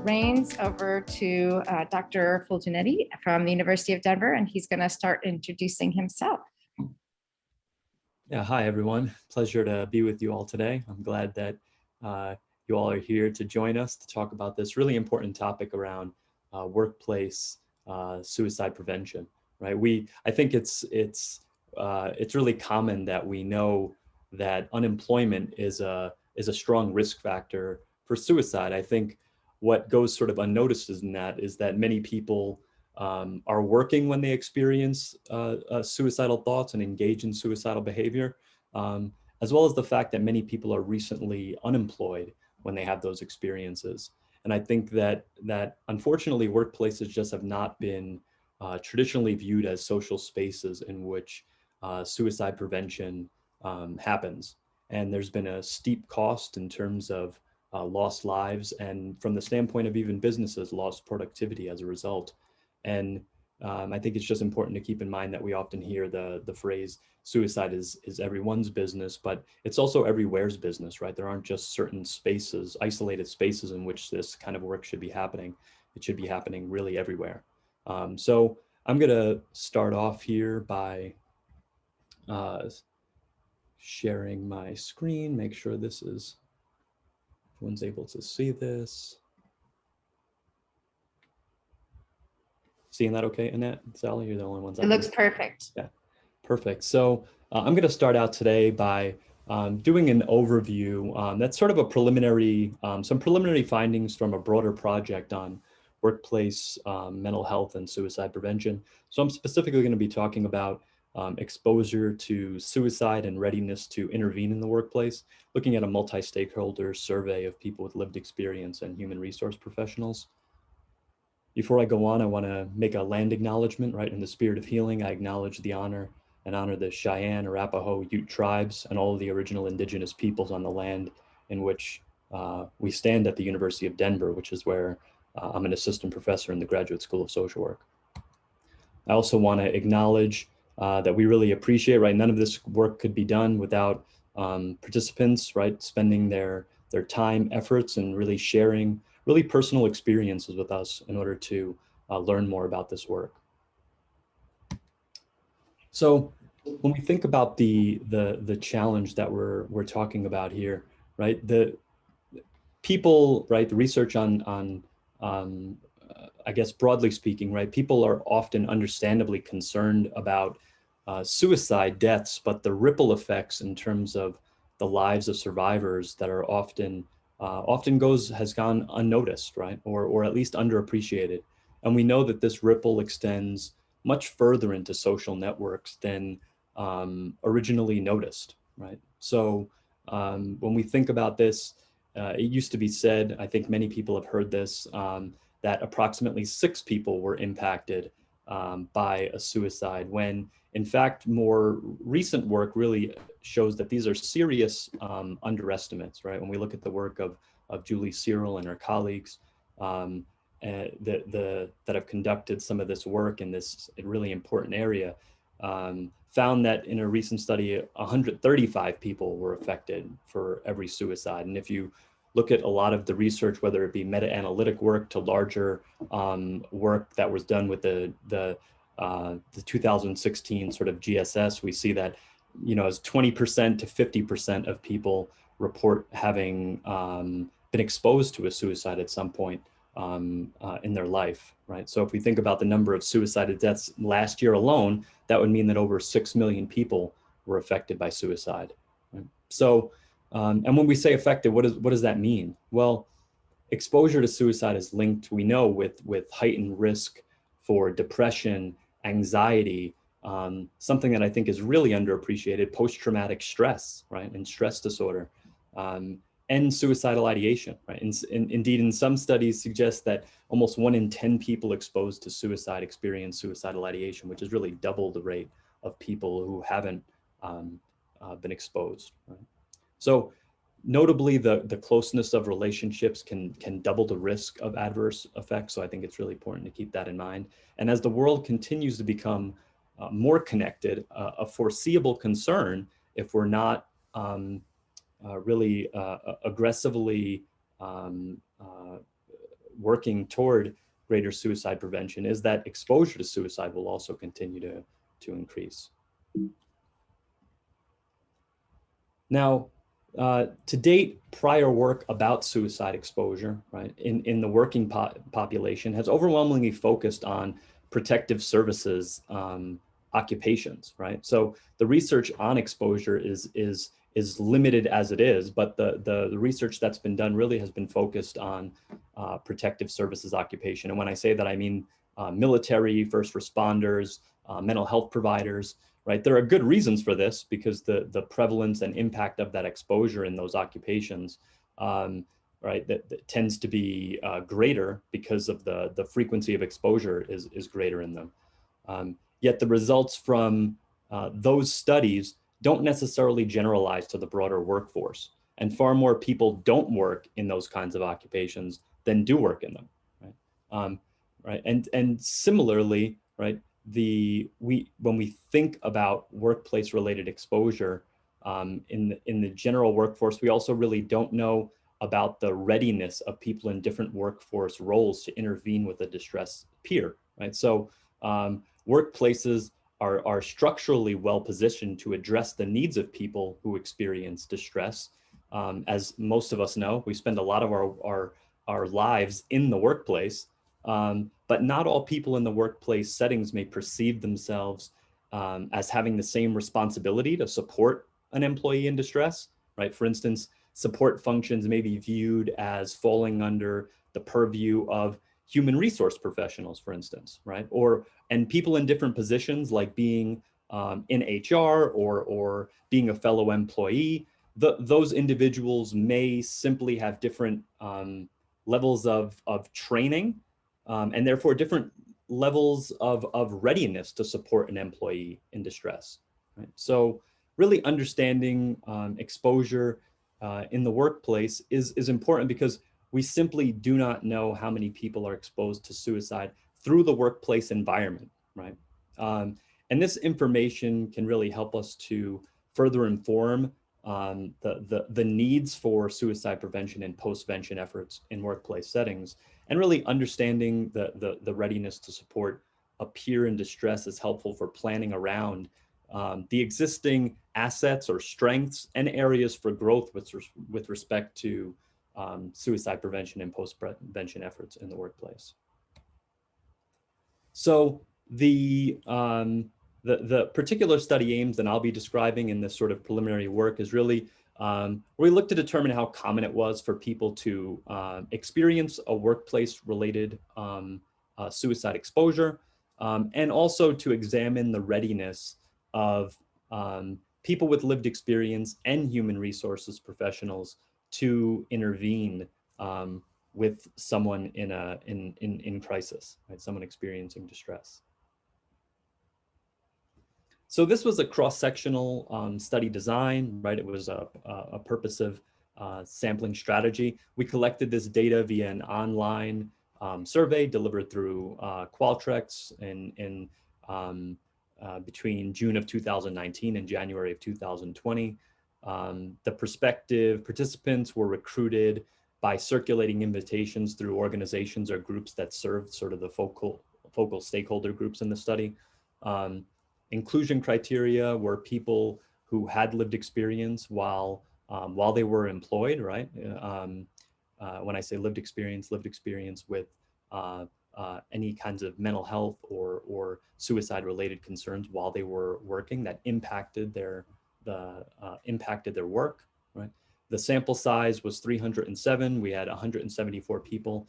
reins over to Dr. Fulginetti from the University of Denver, and he's going to start introducing himself. Yeah, hi everyone. Pleasure to be with you all today. I'm glad that you all are here to join us to talk about this really important topic around workplace suicide prevention. Right? I think it's really common that we know that unemployment is a strong risk factor for suicide. I think what goes sort of unnoticed in that is that many people are working when they experience suicidal thoughts and engage in suicidal behavior, as well as the fact that many people are recently unemployed when they have those experiences. And I think that unfortunately workplaces just have not been traditionally viewed as social spaces in which suicide prevention happens. And there's been a steep cost in terms of lost lives, and from the standpoint of even businesses, lost productivity as a result. And I think it's just important to keep in mind that we often hear the phrase suicide is everyone's business, but it's also everywhere's business, right? There aren't just certain spaces, isolated spaces in which this kind of work should be happening. It should be happening really everywhere. So I'm gonna start off here by sharing my screen, make sure everyone's able to see this. Seeing that okay, Annette? Sally, you're the only ones. It looks perfect. Yeah, perfect. So I'm going to start out today by doing an overview. That's sort of a preliminary, some preliminary findings from a broader project on workplace mental health and suicide prevention. So I'm specifically going to be talking about exposure to suicide and readiness to intervene in the workplace, looking at a multi-stakeholder survey of people with lived experience and human resource professionals. Before I go on, I want to make a land acknowledgement, right? In the spirit of healing, I acknowledge the honor the Cheyenne, Arapaho, Ute tribes, and all of the original indigenous peoples on the land in which we stand at the University of Denver, which is where I'm an assistant professor in the Graduate School of Social Work. I also want to acknowledge that we really appreciate, right? None of this work could be done without participants, right? Spending their time, efforts, and really sharing really personal experiences with us in order to learn more about this work. So when we think about the challenge that we're talking about here, right? The people, right? The research on I guess broadly speaking, right? People are often understandably concerned about suicide deaths, but the ripple effects in terms of the lives of survivors that are often has gone unnoticed, right? Or at least underappreciated. And we know that this ripple extends much further into social networks than originally noticed, right? So when we think about this, it used to be said, I think many people have heard this, that approximately 6 people were impacted by a suicide, when in fact more recent work really shows that these are serious underestimates, right? When we look at the work of Julie Searle and her colleagues that have conducted some of this work in this really important area, found that in a recent study, 135 people were affected for every suicide. And if you look at a lot of the research, whether it be meta-analytic work to larger work that was done with the 2016 sort of GSS, we see that, you know, as 20% to 50% of people report having been exposed to a suicide at some point in their life, right? So if we think about the number of suicidal deaths last year alone, that would mean that over 6 million people were affected by suicide. Right? So, and when we say affected, what does that mean? Well, exposure to suicide is linked, we know, with heightened risk for depression, anxiety, something that I think is really underappreciated, post-traumatic stress, right? And stress disorder, and suicidal ideation, right? Indeed, in some studies suggest that almost 1 in 10 people exposed to suicide experience suicidal ideation, which is really double the rate of people who haven't been exposed, right? So notably, the closeness of relationships can double the risk of adverse effects. So I think it's really important to keep that in mind. And as the world continues to become more connected, a foreseeable concern, if we're not really aggressively working toward greater suicide prevention is that exposure to suicide will also continue to increase. Now, to date, prior work about suicide exposure, right, in the working population has overwhelmingly focused on protective services occupations, right? So the research on exposure is limited as it is, but the research that's been done really has been focused on protective services occupation. And when I say that, I mean military, first responders, mental health providers, right? There are good reasons for this because the prevalence and impact of that exposure in those occupations, right, that tends to be greater because of the frequency of exposure is greater in them. Yet the results from those studies don't necessarily generalize to the broader workforce, and far more people don't work in those kinds of occupations than do work in them, right? Right, and similarly, right, when we think about workplace related exposure in the general workforce, we also really don't know about the readiness of people in different workforce roles to intervene with a distressed peer, right? So workplaces are structurally well positioned to address the needs of people who experience distress. As most of us know, we spend a lot of our lives in the workplace. But not all people in the workplace settings may perceive themselves as having the same responsibility to support an employee in distress, right? For instance, support functions may be viewed as falling under the purview of human resource professionals, for instance, right? And people in different positions like being in HR or being a fellow employee, those individuals may simply have different levels of training and therefore different levels of readiness to support an employee in distress, right? So really understanding exposure in the workplace is important because we simply do not know how many people are exposed to suicide through the workplace environment, right? And this information can really help us to further inform the needs for suicide prevention and postvention efforts in workplace settings. And really understanding the readiness to support a peer in distress is helpful for planning around the existing assets or strengths and areas for growth with respect to suicide prevention and post-prevention efforts in the workplace. So the particular study aims that I'll be describing in this sort of preliminary work is really we looked to determine how common it was for people to experience a workplace-related suicide exposure, and also to examine the readiness of people with lived experience and human resources professionals to intervene with someone in crisis, right? Someone experiencing distress. So this was a cross-sectional study design, right? It was a purposive sampling strategy. We collected this data via an online survey delivered through Qualtrics in between June of 2019 and January of 2020. The prospective participants were recruited by circulating invitations through organizations or groups that served sort of the focal stakeholder groups in the study. Inclusion criteria were people who had lived experience while they were employed, right? When I say lived experience with any kinds of mental health or suicide related concerns while they were working that impacted their work, right? The sample size was 307. We had 174 people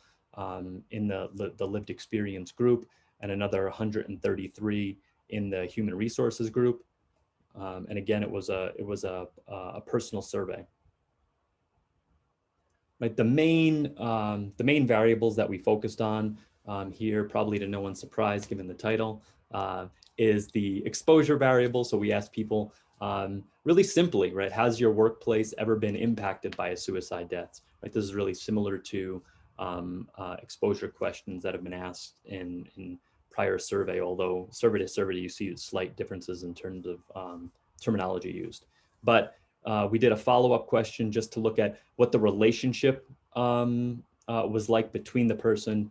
in the lived experience group and another 133 in the human resources group. And again, it was a personal survey. Right, the main variables that we focused on here, probably to no one's surprise given the title, is the exposure variable. So we asked people really simply, right, has your workplace ever been impacted by a suicide death? Right, this is really similar to exposure questions that have been asked in prior survey, although survey to survey you see slight differences in terms of terminology used. But we did a follow-up question just to look at what the relationship was like between the person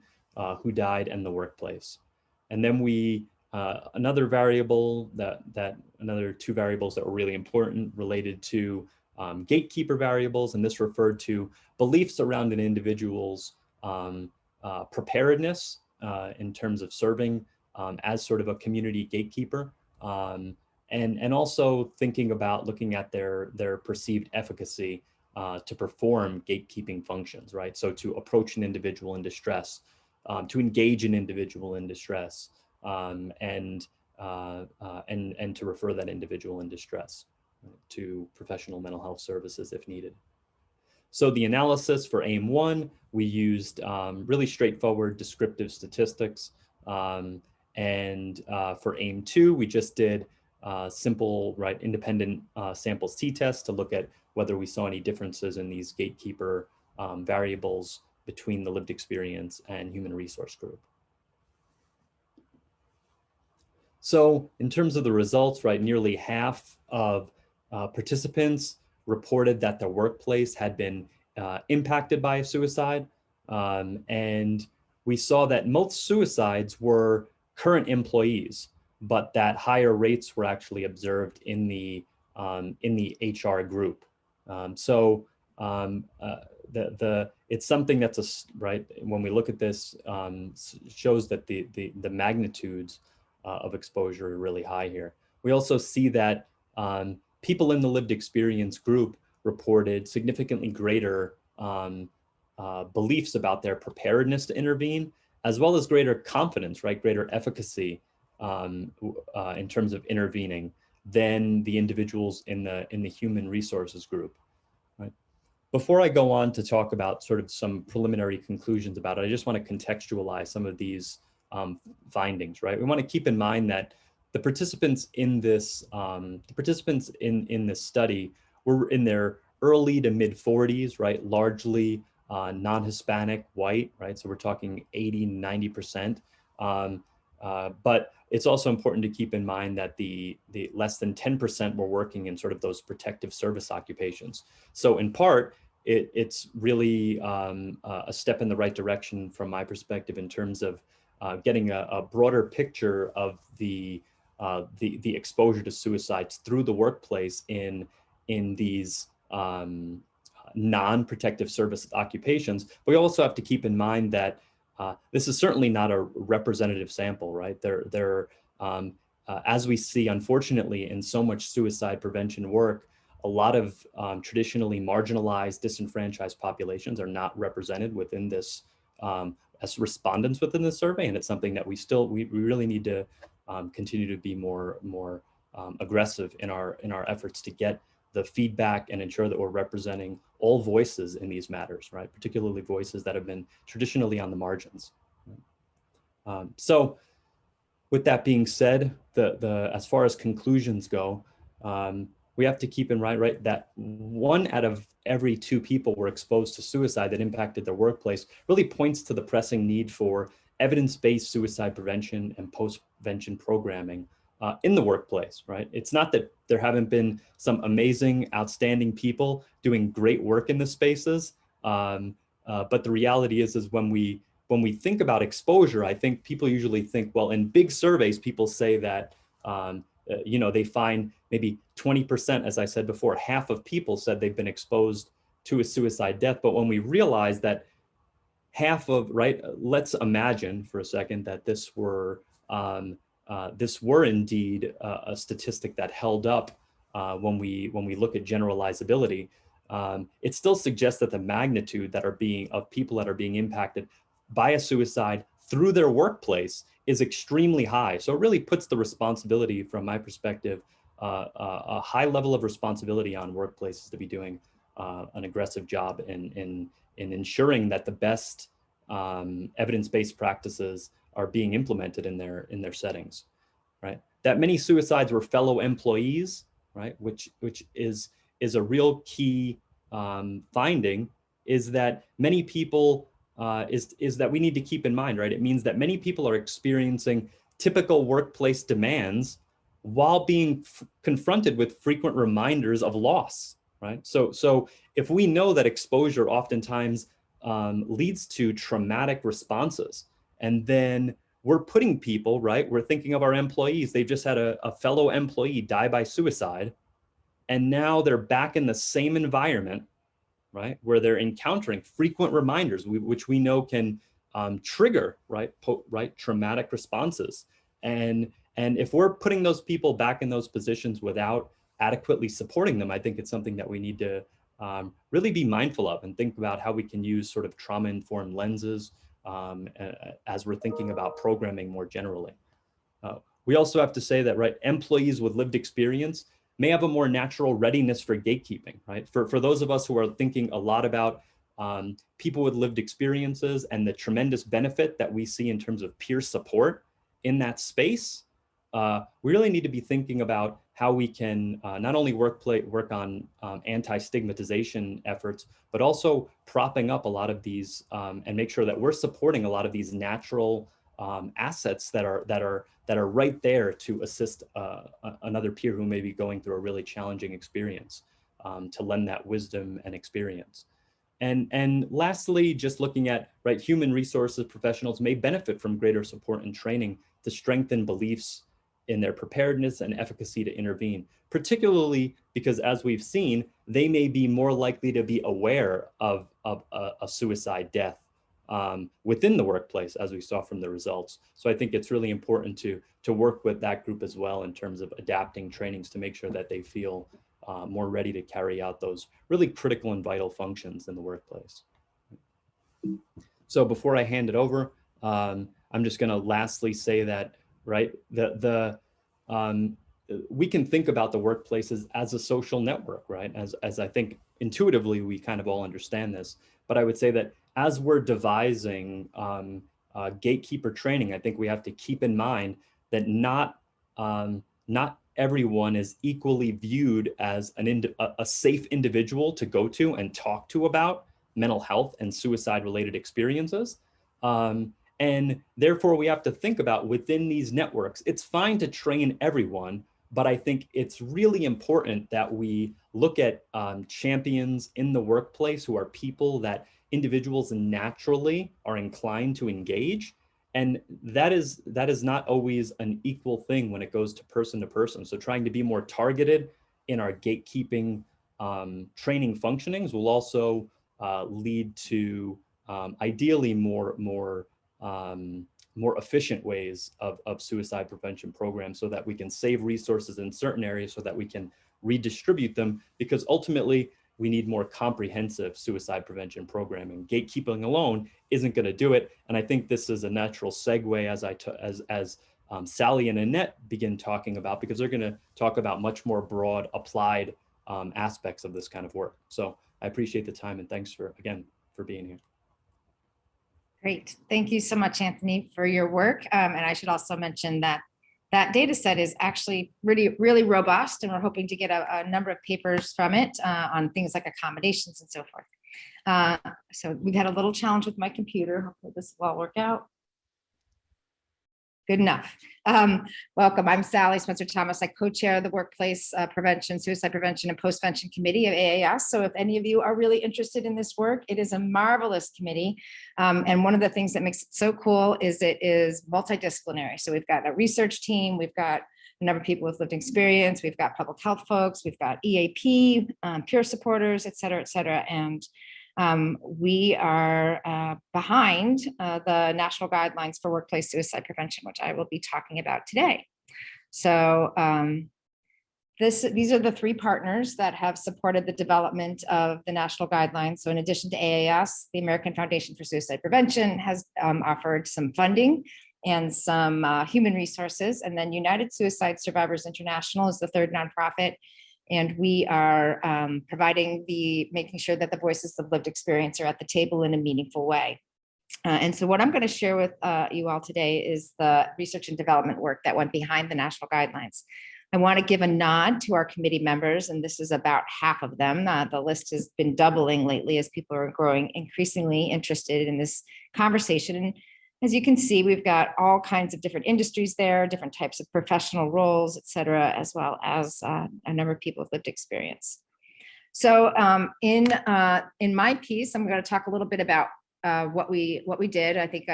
who died and the workplace. And then another variable another two variables that were really important related to gatekeeper variables, and this referred to beliefs around an individual's preparedness in terms of serving as sort of a community gatekeeper, and also thinking about looking at their perceived efficacy to perform gatekeeping functions, right? So to approach an individual in distress, to engage an individual in distress, and to refer that individual in distress to professional mental health services if needed. So the analysis for AIM-1, we used really straightforward descriptive statistics. And for AIM-2, we just did simple, right, independent samples t-test to look at whether we saw any differences in these gatekeeper variables between the lived experience and human resource group. So in terms of the results, right, nearly half of participants reported that their workplace had been impacted by a suicide. And we saw that most suicides were current employees, but that higher rates were actually observed in the HR group. It's something that's right, when we look at this, shows that the magnitudes of exposure are really high here. We also see that people in the lived experience group reported significantly greater beliefs about their preparedness to intervene, as well as greater confidence, right, greater efficacy in terms of intervening than the individuals in the human resources group. Right. Before I go on to talk about sort of some preliminary conclusions about it, I just want to contextualize some of these findings, right? We want to keep in mind that the participants in this study were in their early to mid 40s, right? Largely non-Hispanic, white, right? So we're talking 80, 90%. But it's also important to keep in mind that the less than 10% were working in sort of those protective service occupations. So in part, it's really a step in the right direction from my perspective in terms of getting a broader picture of the exposure to suicides through the workplace in these non-protective service occupations. But we also have to keep in mind that this is certainly not a representative sample, right? As we see, unfortunately, in so much suicide prevention work, a lot of traditionally marginalized, disenfranchised populations are not represented within this as respondents within the survey, and it's something that we really need to continue to be more aggressive in our efforts to get the feedback and ensure that we're representing all voices in these matters, right? Particularly voices that have been traditionally on the margins. So with that being said, as far as conclusions go, we have to keep in mind, right, that 1 out of every 2 people were exposed to suicide that impacted their workplace really points to the pressing need for evidence-based suicide prevention and post-prevention programming in the workplace, right? It's not that there haven't been some amazing, outstanding people doing great work in the spaces, but the reality is when we think about exposure, I think people usually think, well, in big surveys, people say that they find maybe 20%, as I said before, half of people said they've been exposed to a suicide death. But when we realize that half of, right, let's imagine for a second that this were indeed a statistic that held up when we look at generalizability, it still suggests that the magnitude of people that are being impacted by a suicide through their workplace is extremely high. So it really puts the responsibility, from my perspective, a high level of responsibility on workplaces to be doing an aggressive job in ensuring that the best evidence-based practices are being implemented in their settings, right? That many suicides were fellow employees, right? Which is a real key finding, is that many people is that we need to keep in mind, right? It means that many people are experiencing typical workplace demands while being confronted with frequent reminders of loss, right? So if we know that exposure oftentimes leads to traumatic responses. And then we're putting people, right? We're thinking of our employees. They've just had a fellow employee die by suicide. And now they're back in the same environment, right? Where they're encountering frequent reminders, which we know can trigger, right? Traumatic responses. And if we're putting those people back in those positions without adequately supporting them, I think it's something that we need to really be mindful of and think about how we can use sort of trauma-informed lenses as we're thinking about programming more generally. We also have to say that, right, employees with lived experience may have a more natural readiness for gatekeeping, right? For those of us who are thinking a lot about people with lived experiences and the tremendous benefit that we see in terms of peer support in that space, we really need to be thinking about how we can not only work on anti-stigmatization efforts, but also propping up a lot of these and make sure that we're supporting a lot of these natural assets that are right there to assist another peer who may be going through a really challenging experience, to lend that wisdom and experience. And lastly, just looking at, right, human resources professionals may benefit from greater support and training to strengthen beliefs in their preparedness and efficacy to intervene, particularly because, as we've seen, they may be more likely to be aware of a suicide death within the workplace, as we saw from the results. So I think it's really important to work with that group as well in terms of adapting trainings to make sure that they feel more ready to carry out those really critical and vital functions in the workplace. So before I hand it over, I'm just going to lastly say that, right, we can think about the workplaces as a social network, right? As I think intuitively we kind of all understand this, but I would say that as we're devising gatekeeper training, I think we have to keep in mind that not everyone is equally viewed as a safe individual to go to and talk to about mental health and suicide-related experiences. And therefore, we have to think about within these networks, it's fine to train everyone, but I think it's really important that we look at champions in the workplace who are people that individuals naturally are inclined to engage. And that is not always an equal thing when it goes to person. So trying to be more targeted in our gatekeeping training functionings will also lead to ideally more efficient ways of suicide prevention programs, so that we can save resources in certain areas so that we can redistribute them, because ultimately we need more comprehensive suicide prevention programming. Gatekeeping alone isn't going to do it. And I think this is a natural segue as Sally and Annette begin talking about, because they're going to talk about much more broad applied aspects of this kind of work. So I appreciate the time, and thanks for being here. Great. Thank you so much, Anthony, for your work. And I should also mention that that data set is actually really robust, and we're hoping to get a number of papers from it on things like accommodations and so forth. So we've had a little challenge with my computer. Hopefully this will all work out. Good enough. Welcome. I'm Sally Spencer-Thomas. I co-chair the Workplace Prevention, Suicide Prevention, and Postvention Committee of AAS. So if any of you are really interested in this work, it is a marvelous committee. And one of the things that makes it so cool is it is multidisciplinary. So we've got a research team, we've got a number of people with lived experience, we've got public health folks, we've got EAP, peer supporters, et cetera, et cetera. And we are behind the national guidelines for workplace suicide prevention, which I will be talking about today. So these are the three partners that have supported the development of the national guidelines. So in addition to AAS, the American Foundation for Suicide Prevention has offered some funding and some human resources. And then United Suicide Survivors International is the third nonprofit. And we are making sure that the voices of lived experience are at the table in a meaningful way. And so what I'm going to share with you all today is the research and development work that went behind the national guidelines. I want to give a nod to our committee members, and this is about half of them. The list has been doubling lately as people are growing increasingly interested in this conversation. And as you can see, we've got all kinds of different industries there, different types of professional roles, et cetera, as well as a number of people with lived experience. So in my piece, I'm going to talk a little bit about what we did. I think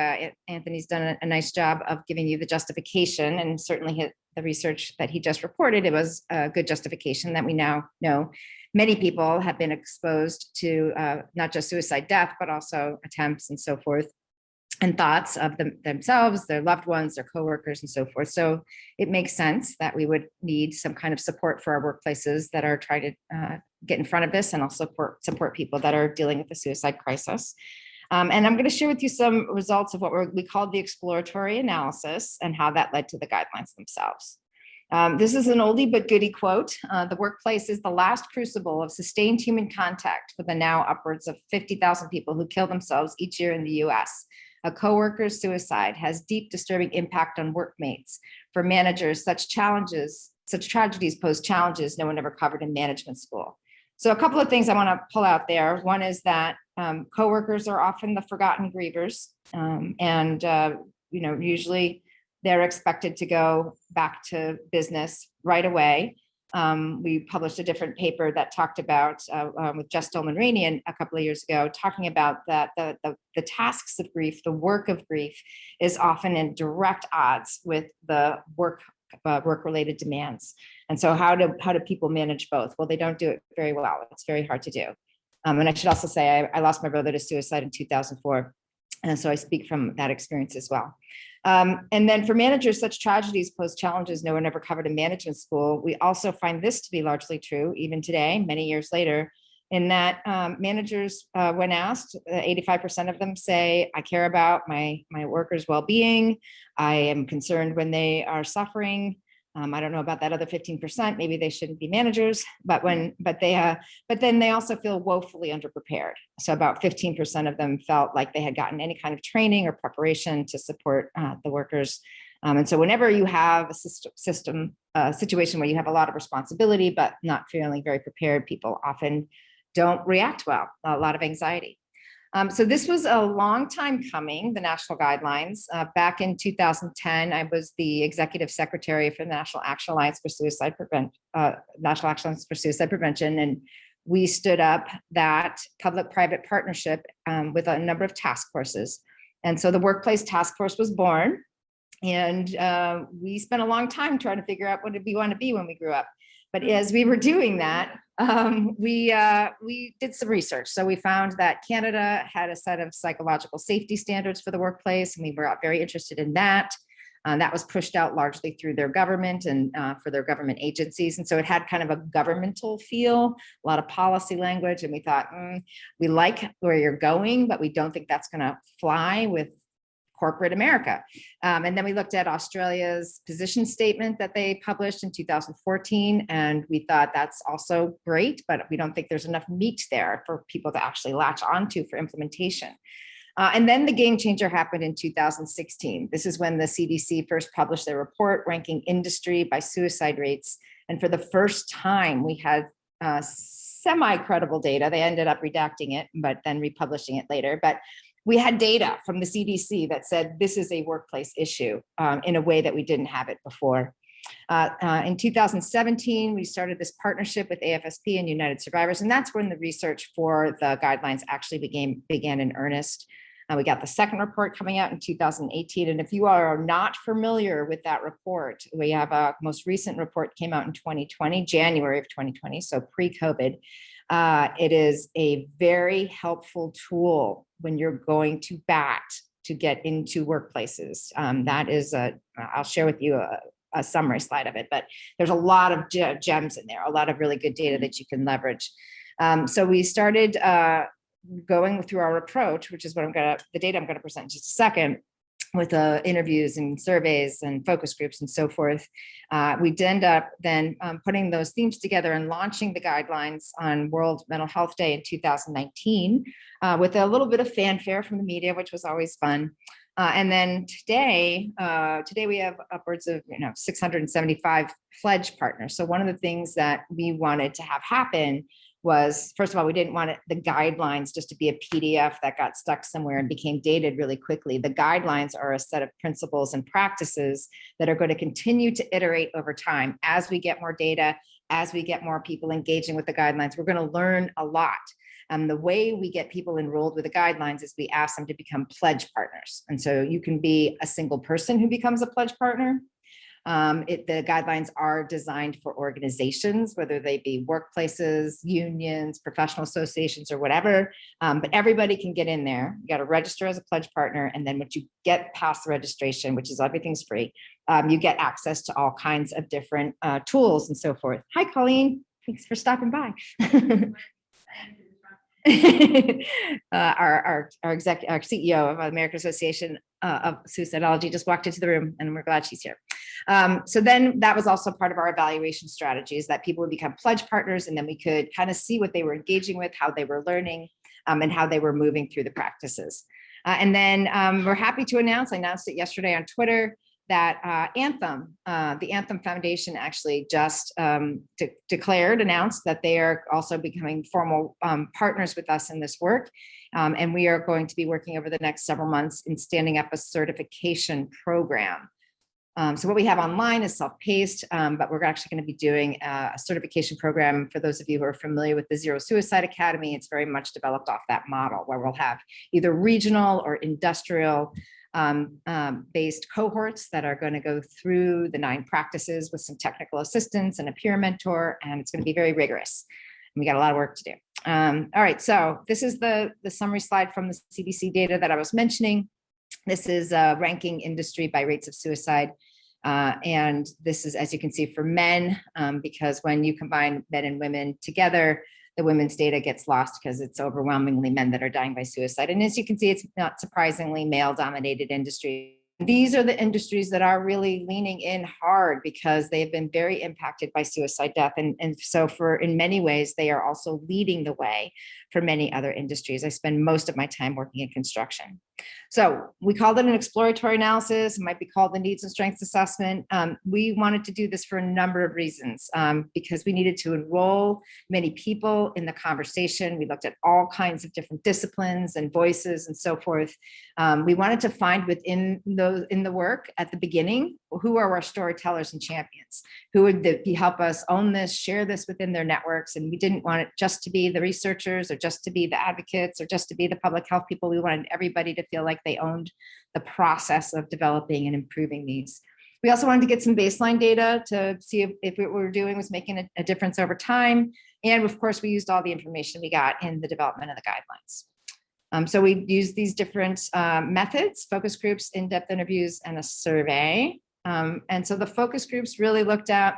Anthony's done a nice job of giving you the justification, and certainly the research that he just reported, it was a good justification that we now know many people have been exposed to not just suicide death, but also attempts and so forth, and thoughts of themselves, their loved ones, their coworkers, and so forth. So it makes sense that we would need some kind of support for our workplaces that are trying to get in front of this, and also support people that are dealing with the suicide crisis. And I'm going to share with you some results of what we called the exploratory analysis and how that led to the guidelines themselves. This is an oldie but goodie quote. The workplace is the last crucible of sustained human contact for the now upwards of 50,000 people who kill themselves each year in the US. A coworker's suicide has deep, disturbing impact on workmates. For managers, such tragedies pose challenges no one ever covered in management school. So a couple of things I want to pull out there. One is that coworkers are often the forgotten grievers, usually they're expected to go back to business right away. We published a different paper that talked about with Jess Dolman-Rainey a couple of years ago, talking about that the tasks of grief, the work of grief, is often in direct odds with the work-related demands. And so how do people manage both? Well, they don't do it very well. It's very hard to do. And I should also say, I lost my brother to suicide in 2004. And so I speak from that experience as well. And then for managers, such tragedies pose challenges no one ever covered in management school. We also find this to be largely true even today, many years later, in that managers, when asked, 85% of them say, I care about my workers' well-being. I am concerned when they are suffering. I don't know about that other 15%. Maybe they shouldn't be managers, but then they also feel woefully underprepared. So about 15% of them felt like they had gotten any kind of training or preparation to support the workers. And so whenever you have a situation where you have a lot of responsibility, but not feeling very prepared, people often don't react well, a lot of anxiety. So this was a long time coming, the national guidelines. Back in 2010, I was the executive secretary for the National Action Alliance for Suicide Prevention, and we stood up that public-private partnership with a number of task forces. And so the Workplace Task Force was born, and we spent a long time trying to figure out what did we want to be when we grew up. But as we were doing that, we did some research. So we found that Canada had a set of psychological safety standards for the workplace, and we were very interested in that. That was pushed out largely through their government and for their government agencies. And so it had kind of a governmental feel, a lot of policy language. And we thought, we like where you're going, but we don't think that's going to fly with corporate America. And then we looked at Australia's position statement that they published in 2014. And we thought that's also great, but we don't think there's enough meat there for people to actually latch onto for implementation. And then the game changer happened in 2016. This is when the CDC first published their report ranking industry by suicide rates. And for the first time, we had semi-credible data. They ended up redacting it, but then republishing it later. But we had data from the CDC that said this is a workplace issue in a way that we didn't have it before. In 2017, we started this partnership with AFSP and United Survivors, and that's when the research for the guidelines actually began in earnest. We got the second report coming out in 2018, and if you are not familiar with that report, we have a most recent report came out in 2020, January of 2020, so pre-COVID. It is a very helpful tool when you're going to bat to get into workplaces. That is I'll share with you a summary slide of it, but there's a lot of gems in there, a lot of really good data that you can leverage. So we started going through our approach, which is what the data I'm going to present in just a second, with interviews and surveys and focus groups and so forth. We end up then putting those themes together and launching the guidelines on World Mental Health Day in 2019 with a little bit of fanfare from the media, which was always fun. And then today we have upwards of 675 pledge partners. So one of the things that we wanted to have happen was, first of all, we didn't want the guidelines just to be a PDF that got stuck somewhere and became dated really quickly. The guidelines are a set of principles and practices that are going to continue to iterate over time as we get more data, as we get more people engaging with the guidelines, we're going to learn a lot. The way we get people enrolled with the guidelines is we ask them to become pledge partners. And so you can be a single person who becomes a pledge partner. The guidelines are designed for organizations, whether they be workplaces, unions, professional associations, or whatever, but everybody can get in there. You got to register as a pledge partner, and then once you get past the registration, which is everything's free, you get access to all kinds of different tools and so forth. Hi, Colleen. Thanks for stopping by. Our CEO of American Association of Suicidology just walked into the room, and we're glad she's here. So then that was also part of our evaluation strategies, that people would become pledge partners, and then we could kind of see what they were engaging with, how they were learning, and how they were moving through the practices. And then we're happy to announce, I announced it yesterday on Twitter, that Anthem, the Anthem Foundation actually just announced that they are also becoming formal partners with us in this work. And we are going to be working over the next several months in standing up a certification program. So what we have online is self-paced, but we're actually going to be doing a certification program for those of you who are familiar with the Zero Suicide Academy. It's very much developed off that model, where we'll have either regional or industrial based cohorts that are going to go through the 9 practices with some technical assistance and a peer mentor, and it's going to be very rigorous. And we got a lot of work to do. All right, so this is the summary slide from the CDC data that I was mentioning. This is ranking industry by rates of suicide. And this is, as you can see, for men, because when you combine men and women together, the women's data gets lost because it's overwhelmingly men that are dying by suicide. And as you can see, it's not surprisingly male-dominated industry. These are the industries that are really leaning in hard because they've been very impacted by suicide death. And so in many ways, they are also leading the way for many other industries. I spend most of my time working in construction. So we called it an exploratory analysis. It might be called the needs and strengths assessment. We wanted to do this for a number of reasons, because we needed to enroll many people in the conversation. We looked at all kinds of different disciplines and voices and so forth. We wanted to find within in the work at the beginning, who are our storytellers and champions, who would help us own this, share this within their networks. And we didn't want it just to be the researchers or just to be the advocates or just to be the public health people. We wanted everybody to feel like they owned the process of developing and improving these. We also wanted to get some baseline data to see if what we were doing was making a difference over time. And of course, we used all the information we got in the development of the guidelines. So we used these different methods: focus groups, in-depth interviews, and a survey. And so the focus groups really looked at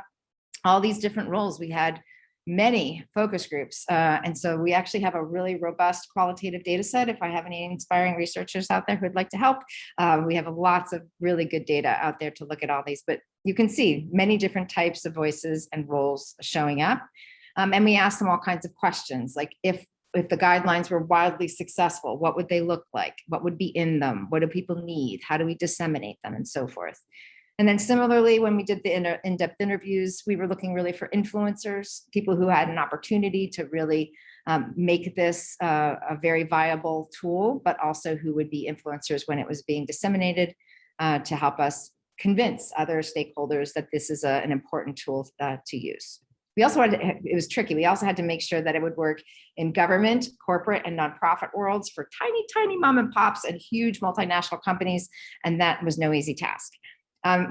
all these different roles. We had many focus groups. And so we actually have a really robust qualitative data set. If I have any inspiring researchers out there who'd like to help, we have lots of really good data out there to look at all these. But you can see many different types of voices and roles showing up. And we asked them all kinds of questions, like if the guidelines were wildly successful, what would they look like? What would be in them? What do people need? How do we disseminate them, and so forth? And then similarly, when we did the in-depth interviews, we were looking really for influencers, people who had an opportunity to really make this a very viable tool, but also who would be influencers when it was being disseminated, to help us convince other stakeholders that this is an important tool to use. We also had to, it was tricky. We also had to make sure that it would work in government, corporate, and nonprofit worlds for tiny, tiny mom and pops and huge multinational companies. And that was no easy task.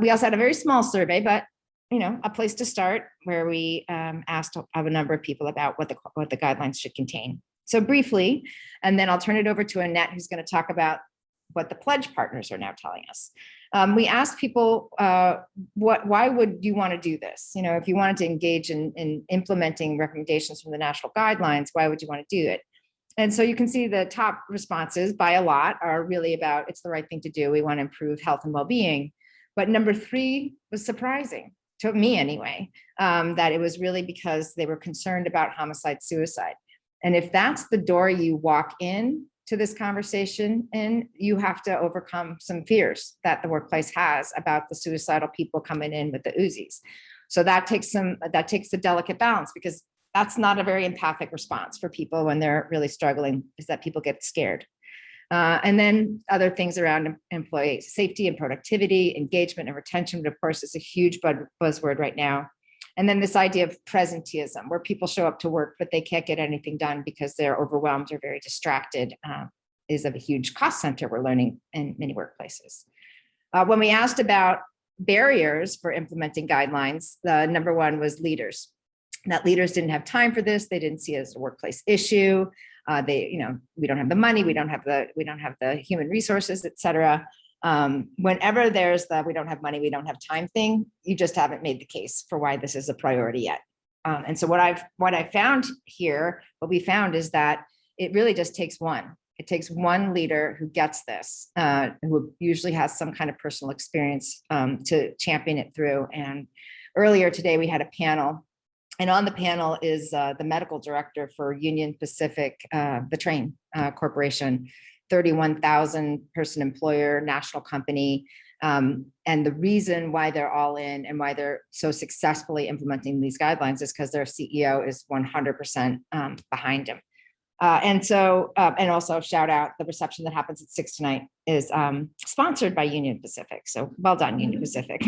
We also had a very small survey, but a place to start, where we asked a number of people about what the guidelines should contain. So briefly, and then I'll turn it over to Annette, who's going to talk about what the pledge partners are now telling us. We asked people, why would you want to do this? If you wanted to engage in implementing recommendations from the national guidelines, why would you want to do it? And so you can see the top responses by a lot are really about, it's the right thing to do. We want to improve health and well-being. But number 3 was surprising, to me anyway, that it was really because they were concerned about homicide, suicide. And if that's the door you walk in to this conversation in, you have to overcome some fears that the workplace has about the suicidal people coming in with the Uzis. So that takes a delicate balance, because that's not a very empathic response for people when they're really struggling, is that people get scared. And then other things around employee safety and productivity, engagement and retention, but of course, it's a huge buzzword right now. And then this idea of presenteeism, where people show up to work, but they can't get anything done because they're overwhelmed or very distracted, is a huge cost center we're learning in many workplaces. When we asked about barriers for implementing guidelines, the number one was leaders. That leaders didn't have time for this. They didn't see it as a workplace issue. We don't have the money, we don't have the human resources, et cetera. Whenever there's the we don't have money, we don't have time thing, you just haven't made the case for why this is a priority yet. And so what I found here, what we found is that it really just takes one. It takes one leader who gets this, who usually has some kind of personal experience to champion it through. And earlier today, we had a panel, and on the panel is the medical director for Union Pacific, the train corporation, 31,000 person employer, national company. And the reason why they're all in and why they're so successfully implementing these guidelines is because their CEO is 100% behind him. And also shout out, the reception that happens at 6 tonight is sponsored by Union Pacific. So well done, Union Pacific.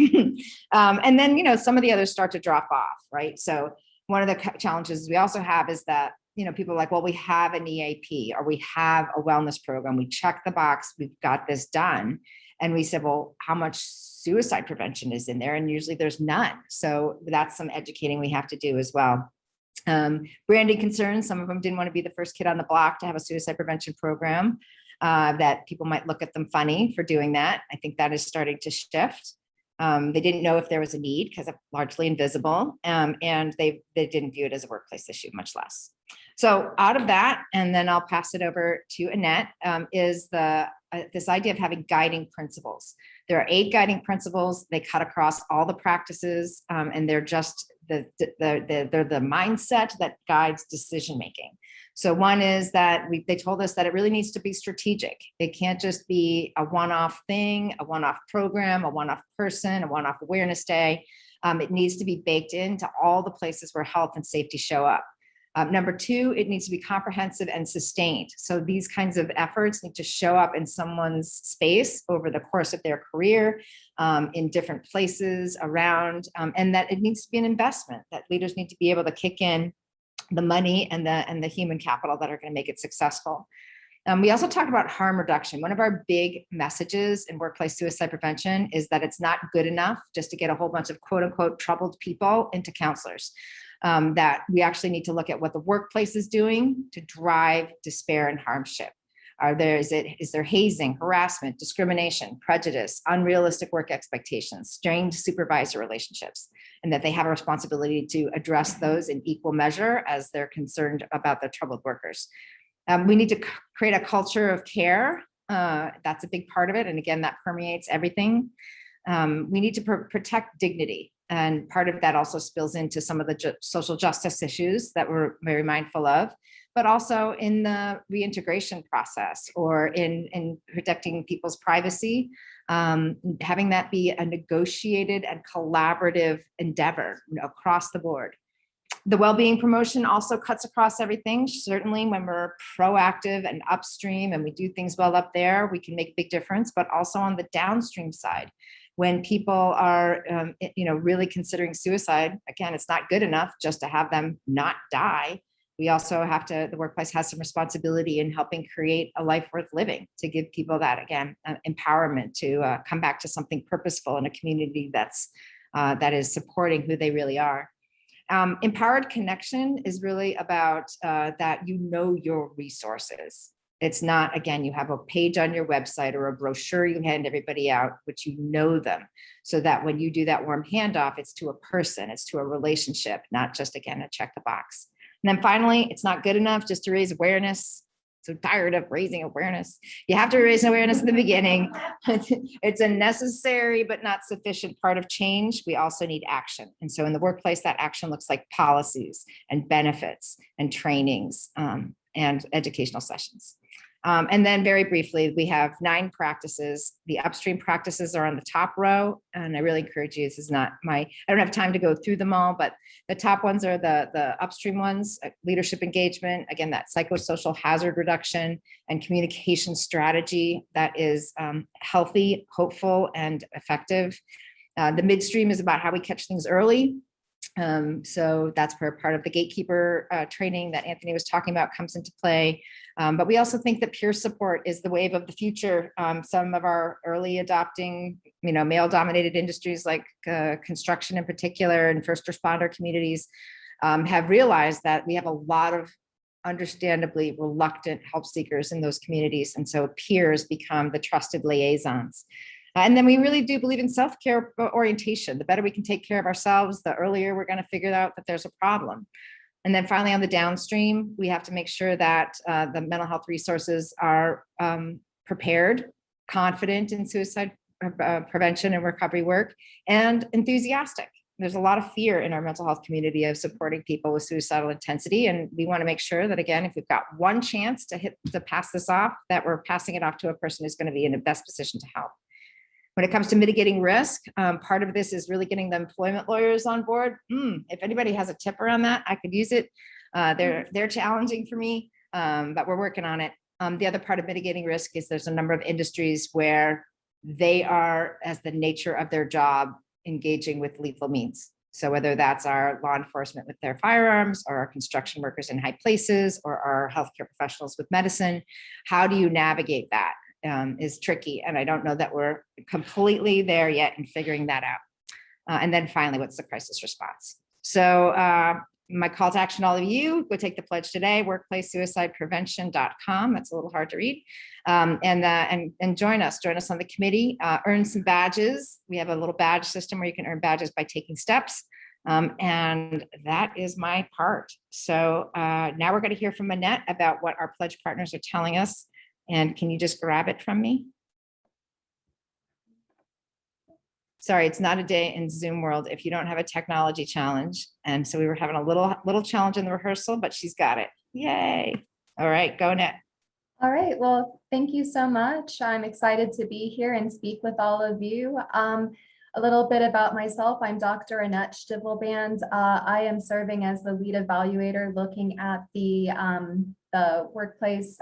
And then, some of the others start to drop off, right? So one of the challenges we also have is that, people are like, well, we have an EAP or we have a wellness program. We check the box, we've got this done. And we said, well, how much suicide prevention is in there? And usually there's none. So that's some educating we have to do as well. Branding concerns, some of them didn't want to be the first kid on the block to have a suicide prevention program, that people might look at them funny for doing that. I think that is starting to shift. They didn't know if there was a need because it's largely invisible, and they didn't view it as a workplace issue, much less. So out of that, and then I'll pass it over to Annette, is this idea of having guiding principles. There are 8 guiding principles. They cut across all the practices, and they're just they're the mindset that guides decision making. So one is that they told us that it really needs to be strategic. It can't just be a one-off thing, a one-off program, a one-off person, a one-off awareness day. It needs to be baked into all the places where health and safety show up. Number 2, it needs to be comprehensive and sustained. So these kinds of efforts need to show up in someone's space over the course of their career, in different places around, and that it needs to be an investment, that leaders need to be able to kick in the money and the human capital that are going to make it successful. We also talked about harm reduction. One of our big messages in workplace suicide prevention is that it's not good enough just to get a whole bunch of quote unquote troubled people into counselors. That we actually need to look at what the workplace is doing to drive despair and harmship. Is there hazing, harassment, discrimination, prejudice, unrealistic work expectations, strained supervisor relationships, and that they have a responsibility to address those in equal measure as they're concerned about the troubled workers. We need to create a culture of care. That's a big part of it. And again, that permeates everything. We need to protect dignity. And part of that also spills into some of the social justice issues that we're very mindful of, but also in the reintegration process or in protecting people's privacy, having that be a negotiated and collaborative endeavor across the board. The well-being promotion also cuts across everything. Certainly when we're proactive and upstream and we do things well up there, we can make a big difference, but also on the downstream side. When people are, really considering suicide, again, it's not good enough just to have them not die. We also the workplace has some responsibility in helping create a life worth living, to give people that, again, empowerment to come back to something purposeful in a community that is supporting who they really are. Empowered connection is really about that your resources. It's not, again, you have a page on your website or a brochure you hand everybody out, which you know them, so that when you do that warm handoff, it's to a person, it's to a relationship, not just, again, a check the box. And then finally, it's not good enough just to raise awareness. So tired of raising awareness. You have to raise awareness in the beginning. It's a necessary but not sufficient part of change. We also need action. And so in the workplace, that action looks like policies and benefits and trainings and educational sessions. And then very briefly, we have 9 practices. The upstream practices are on the top row. And I really encourage you, this is not I don't have time to go through them all, but the top ones are the upstream ones: leadership engagement, again, that psychosocial hazard reduction and communication strategy that is healthy, hopeful, and effective. The midstream is about how we catch things early. So that's where part of the gatekeeper training that Anthony was talking about comes into play. But we also think that peer support is the wave of the future. Some of our early adopting, male-dominated industries like construction in particular and first responder communities have realized that we have a lot of understandably reluctant help seekers in those communities. And so peers become the trusted liaisons. And then we really do believe in self-care orientation. The better we can take care of ourselves, the earlier we're going to figure out that there's a problem. And then finally, on the downstream, we have to make sure that the mental health resources are prepared, confident in suicide prevention and recovery work, and enthusiastic. There's a lot of fear in our mental health community of supporting people with suicidal intensity. And we want to make sure that, again, if we've got one chance to pass this off, that we're passing it off to a person who's going to be in the best position to help. When it comes to mitigating risk, part of this is really getting the employment lawyers on board. If anybody has a tip around that, I could use it. They're challenging for me, but we're working on it. The other part of mitigating risk is there's a number of industries where they are, as the nature of their job, engaging with lethal means. So whether that's our law enforcement with their firearms, or our construction workers in high places, or our healthcare professionals with medicine, how do you navigate that? Is tricky. And I don't know that we're completely there yet in figuring that out. And then finally, what's the crisis response? So my call to action, all of you, go take the pledge today, workplacesuicideprevention.com. That's a little hard to read. And join us on the committee, earn some badges. We have a little badge system where you can earn badges by taking steps. And that is my part. So now we're going to hear from Annette about what our pledge partners are telling us. And can you just grab it from me? Sorry, it's not a day in Zoom world if you don't have a technology challenge. And so we were having a little challenge in the rehearsal, but she's got it. Yay. All right, go Annette. All right, well, thank you so much. I'm excited to be here and speak with all of you. A little bit about myself. I'm Dr. Annette Stivelband. I am serving as the lead evaluator looking at the workplace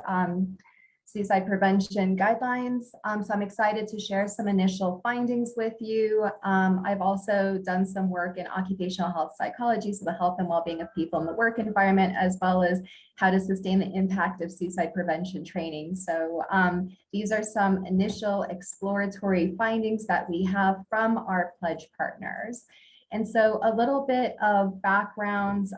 suicide prevention guidelines. So I'm excited to share some initial findings with you. I've also done some work in occupational health psychology, so the health and well-being of people in the work environment, as well as how to sustain the impact of suicide prevention training. So these are some initial exploratory findings that we have from our pledge partners. And so a little bit of background,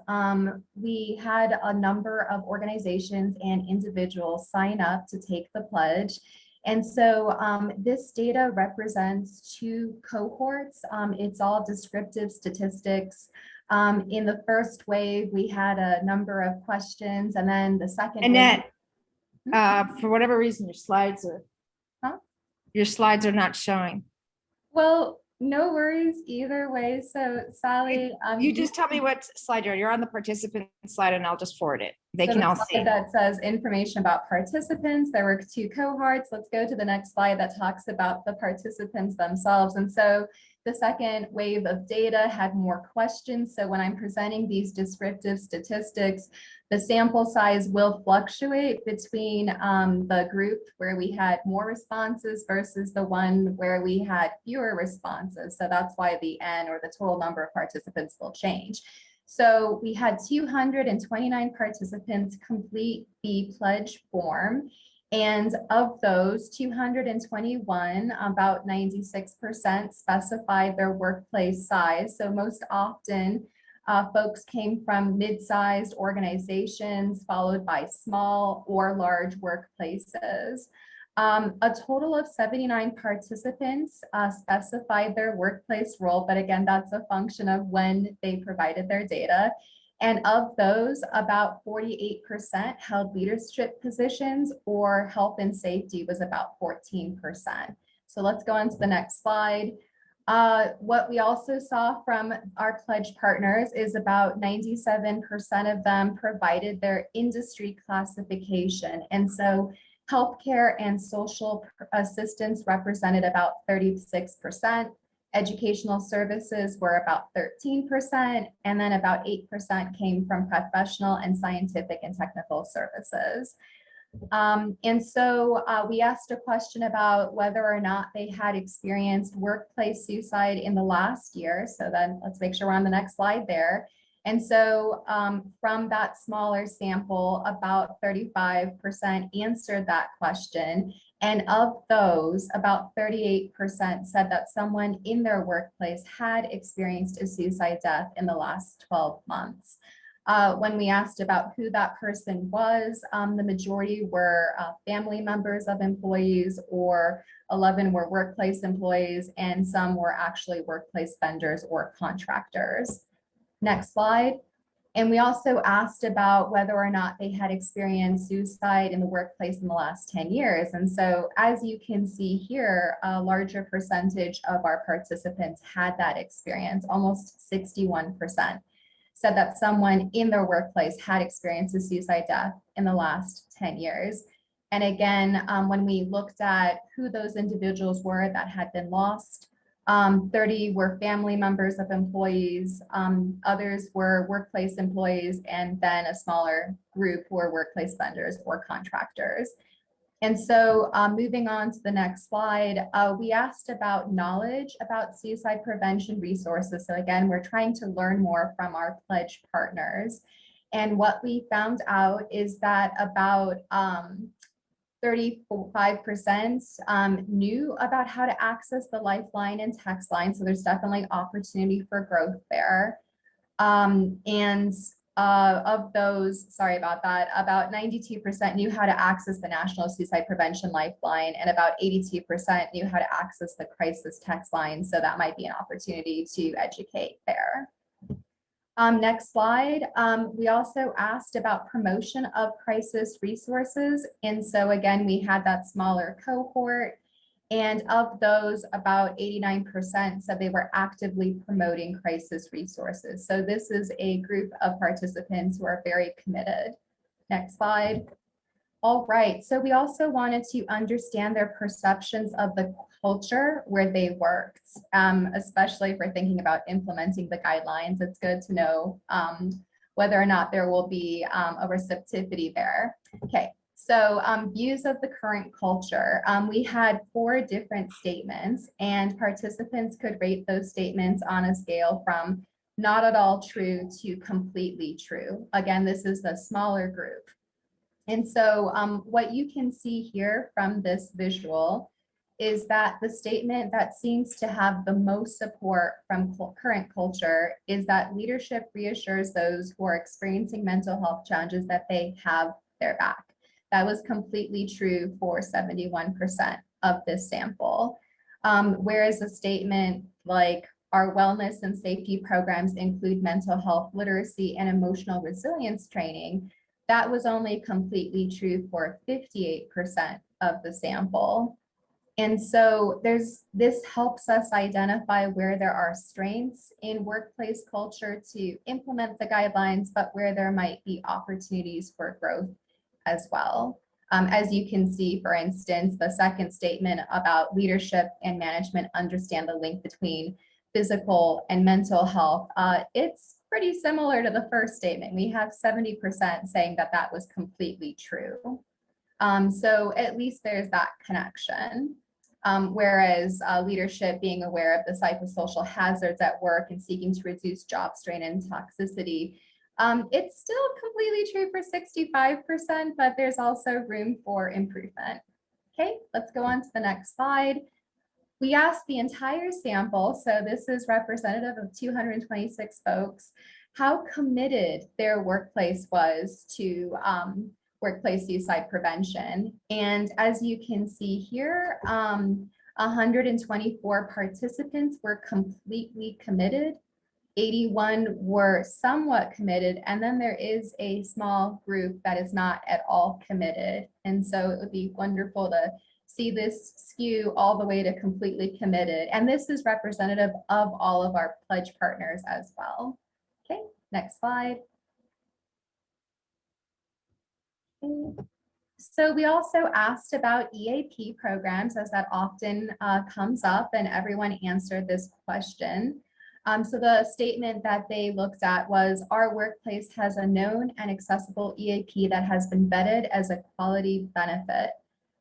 we had a number of organizations and individuals sign up to take the pledge. And so this data represents two cohorts. It's all descriptive statistics. In the first wave, we had a number of questions, and then the second Annette, wave, for whatever reason, your slides are not showing. Well, no worries either way. So Sally, you just tell me what slide you're on the participant slide and I'll just forward it. They so can the all slide see. that says information about participants. There were two cohorts. Let's go to the next slide that talks about the participants themselves. And so the second wave of data had more questions. So when I'm presenting these descriptive statistics, the sample size will fluctuate between the group where we had more responses versus the one where we had fewer responses. So that's why the N, or the total number of participants, will change. So we had 229 participants complete the pledge form. And of those 221, about 96% specified their workplace size. So most often, folks came from mid-sized organizations, followed by small or large workplaces. A total of 79 participants specified their workplace role, but again, that's a function of when they provided their data. And of those, about 48% held leadership positions, or health and safety was about 14%. So let's go on to the next slide. What we also saw from our pledge partners is about 97% of them provided their industry classification. And so healthcare and social assistance represented about 36%. Educational services were about 13%, and then about 8% came from professional and scientific and technical services. And so we asked a question about whether or not they had experienced workplace suicide in the last year. So then let's make sure we're on the next slide there. And so from that smaller sample, about 35% answered that question. And of those, about 38% said that someone in their workplace had experienced a suicide death in the last 12 months. When we asked about who that person was, the majority were family members of employees, or 11 were workplace employees, and some were actually workplace vendors or contractors. Next slide. And we also asked about whether or not they had experienced suicide in the workplace in the last 10 years. And so as you can see here, a larger percentage of our participants had that experience, almost 61%. Said that someone in their workplace had experienced a suicide death in the last 10 years. And again, when we looked at who those individuals were that had been lost, 30 were family members of employees, others were workplace employees, and then a smaller group were workplace vendors or contractors. And so moving on to the next slide, we asked about knowledge about suicide prevention resources. So again, we're trying to learn more from our pledge partners. And what we found out is that about 35% knew about how to access the Lifeline and text line. So there's definitely opportunity for growth there. Of those, sorry about that, about 92% knew how to access the National Suicide Prevention Lifeline, and about 82% knew how to access the crisis text line. So that might be an opportunity to educate there. Next slide. We also asked about promotion of crisis resources. And so again, we had that smaller cohort. And of those, about 89% said they were actively promoting crisis resources. So this is a group of participants who are very committed. Next slide. All right, so we also wanted to understand their perceptions of the culture where they worked, especially if we're thinking about implementing the guidelines. It's good to know whether or not there will be a receptivity there. Okay. So views of the current culture. We had 4 different statements, and participants could rate those statements on a scale from not at all true to completely true. Again, this is the smaller group. And so what you can see here from this visual is that the statement that seems to have the most support from current culture is that leadership reassures those who are experiencing mental health challenges that they have their back. That was completely true for 71% of this sample. Whereas a statement like our wellness and safety programs include mental health literacy and emotional resilience training, that was only completely true for 58% of the sample. And so this helps us identify where there are strengths in workplace culture to implement the guidelines, but where there might be opportunities for growth as well. As you can see, for instance, the second statement about leadership and management understand the link between physical and mental health. It's pretty similar to the first statement. We have 70% saying that that was completely true. So at least there's that connection. Whereas leadership being aware of the psychosocial hazards at work and seeking to reduce job strain and toxicity, it's still completely true for 65%, but there's also room for improvement. Okay, let's go on to the next slide. We asked the entire sample, so this is representative of 226 folks, how committed their workplace was to workplace suicide prevention. And as you can see here, 124 participants were completely committed. 81 were somewhat committed, and then there is a small group that is not at all committed. And so it would be wonderful to see this skew all the way to completely committed. And this is representative of all of our pledge partners as well. Okay, next slide. Okay. So we also asked about EAP programs, as that often comes up, and everyone answered this question. So the statement that they looked at was, our workplace has a known and accessible EAP that has been vetted as a quality benefit.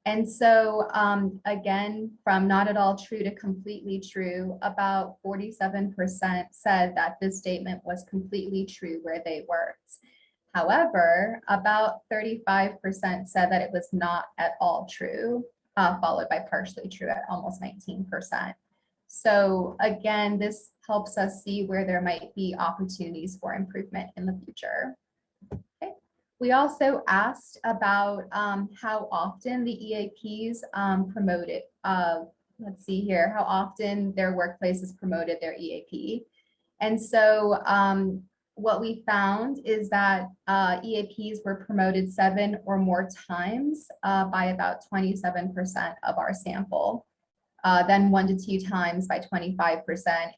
And so again, from not at all true to completely true, about 47% said that this statement was completely true where they worked. However, about 35% said that it was not at all true, followed by partially true at almost 19%. So again, this helps us see where there might be opportunities for improvement in the future. Okay. We also asked about how often the EAPs promoted, let's see here, how often their workplaces promoted their EAP. And so what we found is that EAPs were promoted 7 or more times by about 27% of our sample. Then 1 to 2 times by 25%.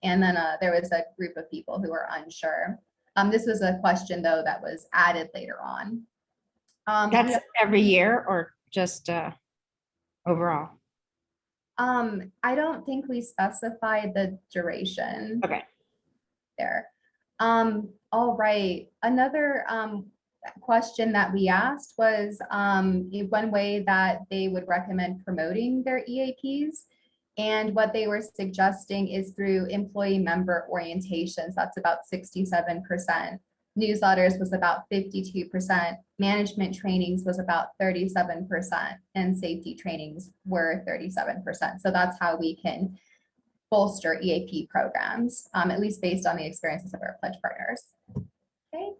And then there was a group of people who were unsure. This was a question, though, that was added later on. That's every year or just overall? I don't think we specified the duration. Okay. There. All right. Another question that we asked was one way that they would recommend promoting their EAPs. And what they were suggesting is through employee member orientations. That's about 67%. Newsletters was about 52%. Management trainings was about 37%. And safety trainings were 37%. So that's how we can bolster EAP programs, at least based on the experiences of our pledge partners. Okay.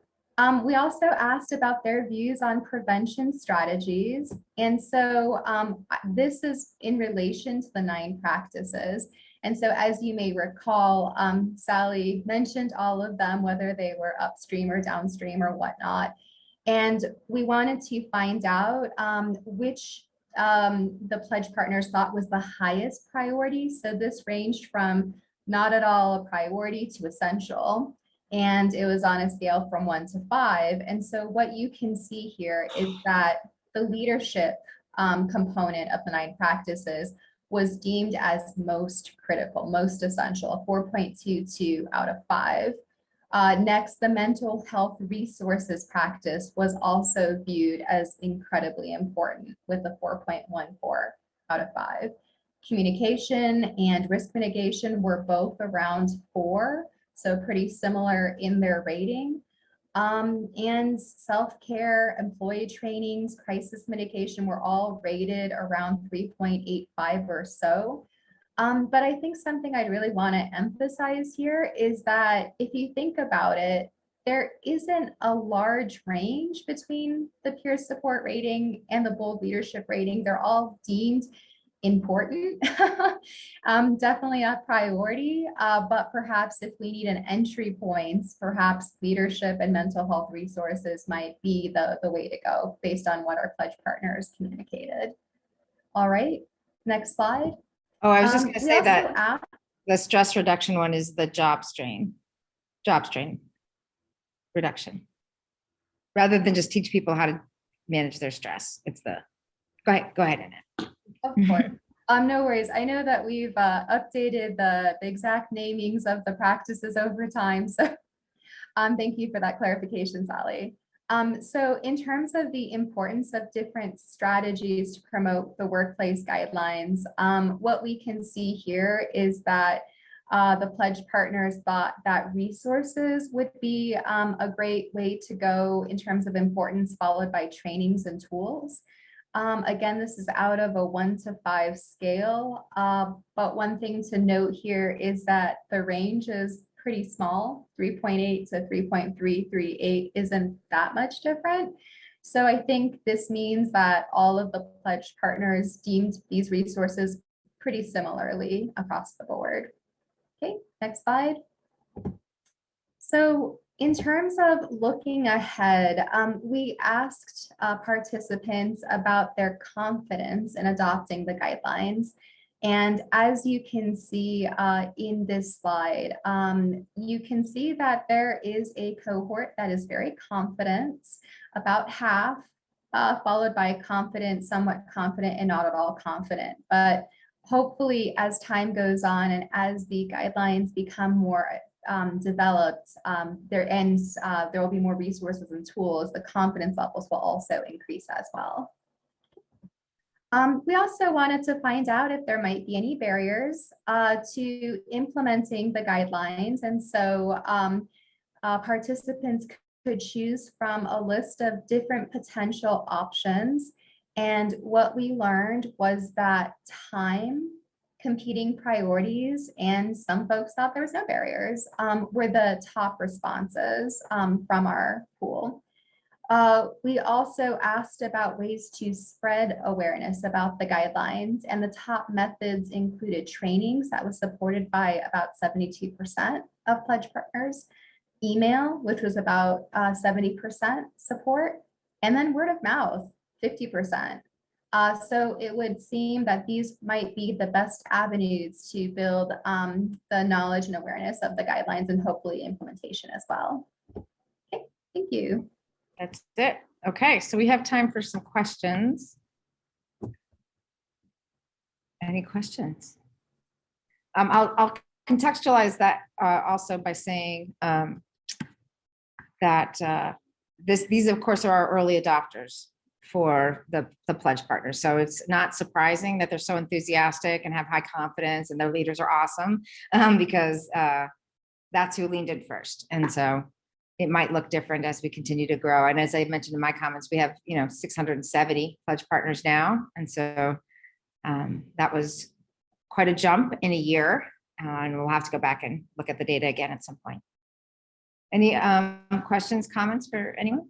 We also asked about their views on prevention strategies. And so this is in relation to the 9 practices. And so as you may recall, Sally mentioned all of them, whether they were upstream or downstream or whatnot. And we wanted to find out which the pledge partners thought was the highest priority. So this ranged from not at all a priority to essential. And it was on a scale from 1 to 5. And so what you can see here is that the leadership component of the 9 practices was deemed as most critical, most essential, 4.22 out of 5. Next, the mental health resources practice was also viewed as incredibly important with a 4.14 out of 5. Communication and risk mitigation were both around 4. So pretty similar in their rating. And self-care, employee trainings, crisis mitigation were all rated around 3.85 or so. But I think something I'd really want to emphasize here is that if you think about it, there isn't a large range between the peer support rating and the bold leadership rating. They're all deemed important, definitely a priority, but perhaps if we need an entry point, perhaps leadership and mental health resources might be the way to go based on what our pledge partners communicated. All right, next slide. Oh, I was just going to say that the stress reduction one is the job strain reduction, rather than just teach people how to manage their stress. It's the, go ahead, Annette. Of course. No worries. I know that we've updated the exact namings of the practices over time. So thank you for that clarification, Sally. So in terms of the importance of different strategies to promote the workplace guidelines, what we can see here is that the pledge partners thought that resources would be a great way to go in terms of importance, followed by trainings and tools. Again, this is out of a 1 to 5 scale, but one thing to note here is that the range is pretty small. 3.8 to 3.338 isn't that much different. So I think this means that all of the pledge partners deemed these resources pretty similarly across the board. Okay, next slide. So in terms of looking ahead, we asked participants about their confidence in adopting the guidelines. And as you can see in this slide, you can see that there is a cohort that is very confident, about half, followed by confident, somewhat confident, and not at all confident. But hopefully, as time goes on and as the guidelines become more developed, there will be more resources and tools. The confidence levels will also increase as well. We also wanted to find out if there might be any barriers to implementing the guidelines. And so participants could choose from a list of different potential options. And what we learned was that time, competing priorities, and some folks thought there was no barriers, were the top responses from our pool. We also asked about ways to spread awareness about the guidelines, and the top methods included trainings that was supported by about 72% of pledge partners, email, which was about 70% support, and then word of mouth, 50%. So it would seem that these might be the best avenues to build the knowledge and awareness of the guidelines and hopefully implementation as well. Okay, thank you. That's it. Okay, so we have time for some questions. Any questions? I'll contextualize that also by saying that these, of course, are our early adopters for the pledge partners. So it's not surprising that they're so enthusiastic and have high confidence, and their leaders are awesome because that's who leaned in first. And so it might look different as we continue to grow. And as I mentioned in my comments, we have 670 pledge partners now. And so that was quite a jump in a year. And we'll have to go back and look at the data again at some point. Any questions, comments for anyone?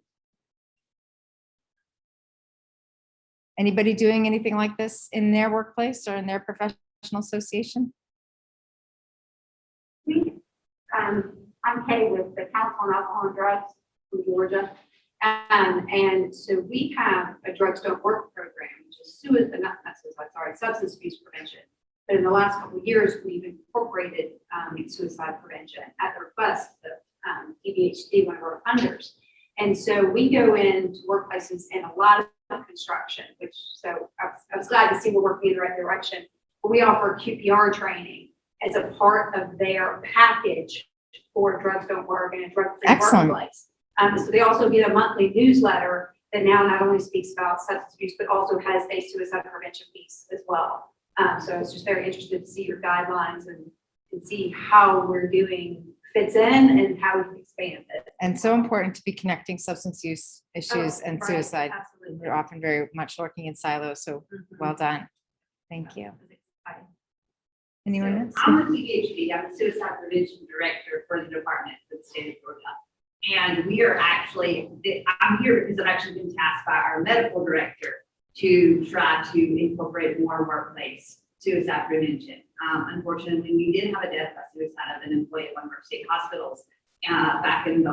Anybody doing anything like this in their workplace or in their professional association? I'm Kay with the Council on Alcohol and Drugs from Georgia. And so we have a Drugs Don't Work program, which is substance abuse prevention. But in the last couple of years, we've incorporated suicide prevention at the request of EBHD, one of our funders. And so we go into workplaces in a lot of construction, so I was glad to see we're working in the right direction. But we offer QPR training as a part of their package for Drugs Don't Work and a drug-free workplace. So they also get a monthly newsletter that now not only speaks about substance abuse, but also has a suicide prevention piece as well. So I was just very interested to see your guidelines and see how we're doing fits in and how we can expand it. And so important to be connecting substance use issues and right, suicide. Absolutely. We're often very much working in silos. So well done. Thank you. Anyone else? I'm with CBHD. I'm the Suicide Prevention Director for the department for the state of Georgia. And we are actually, I'm here because I've actually been tasked by our medical director to try to incorporate more workplace suicide prevention. Unfortunately, we did have a death by suicide of an employee at one of our state hospitals back in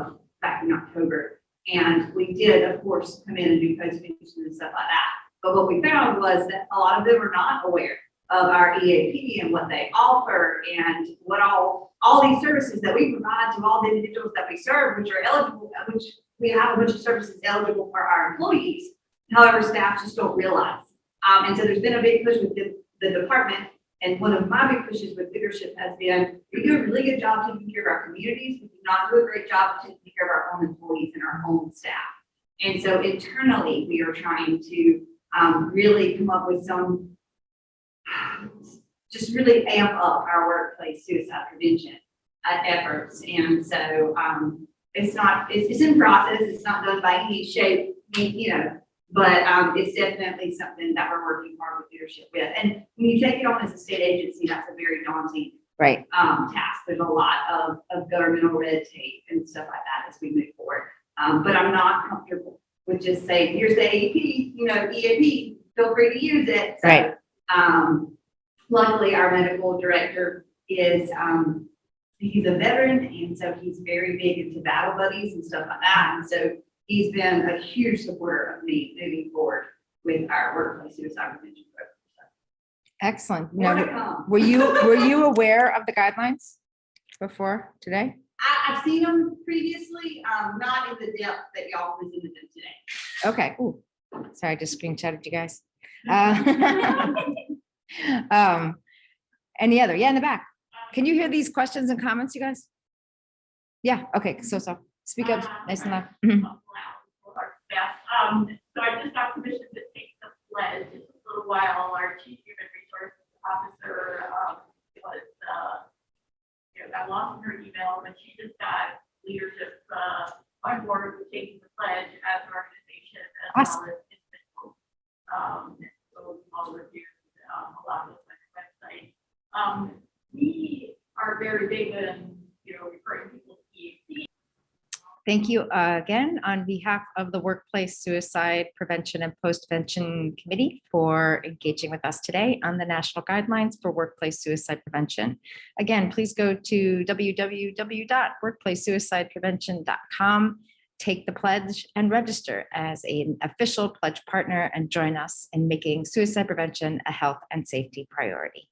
October. And we did, of course, come in and do post-vention and stuff like that. But what we found was that a lot of them are not aware of our EAP and what they offer and what all these services that we provide to all the individuals that we serve, which are eligible, which we have a bunch of services eligible for our employees. However, staff just don't realize. And so there's been a big push with the department. And one of my big pushes with leadership has been, we do a really good job taking care of our communities. We do not do a great job of taking care of our own employees and our own staff. And so internally, we are trying to really come up with some, just really amp up our workplace suicide prevention efforts. And so it's in process. It's not done by any shape, but it's definitely something that we're working hard with leadership with. And when you take it on as a state agency, that's a very daunting task. There's a lot of governmental red tape and stuff like that as we move forward. But I'm not comfortable with just saying, here's the AAP, EAP, feel free to use it. So, Right. Luckily, our medical director is, he's a veteran, and so he's very big into battle buddies and stuff like that. And so he's been a huge supporter of me moving forward with our workplace suicide prevention program. Excellent. More to No, come. were you aware of the guidelines before today? I've seen them previously, not in the depth that y'all presented them today. Okay. Ooh, sorry, I just screenshotted you guys. Any other? Yeah, in the back. Can you hear these questions and comments, you guys? Yeah, okay, so speak up nice and loud. So Mhm. I just got permission to take the pledge. Just a little while, our chief human resources officer got lost in her email, but she just got leadership on board with taking the pledge as an organization as Awesome. well as individuals. So all review a lot of the website. We are very big in referring people to EAP. Thank you again on behalf of the Workplace Suicide Prevention and Postvention Committee for engaging with us today on the national guidelines for workplace suicide prevention. Again, please go to www.workplacesuicideprevention.com, take the pledge and register as an official pledge partner and join us in making suicide prevention a health and safety priority.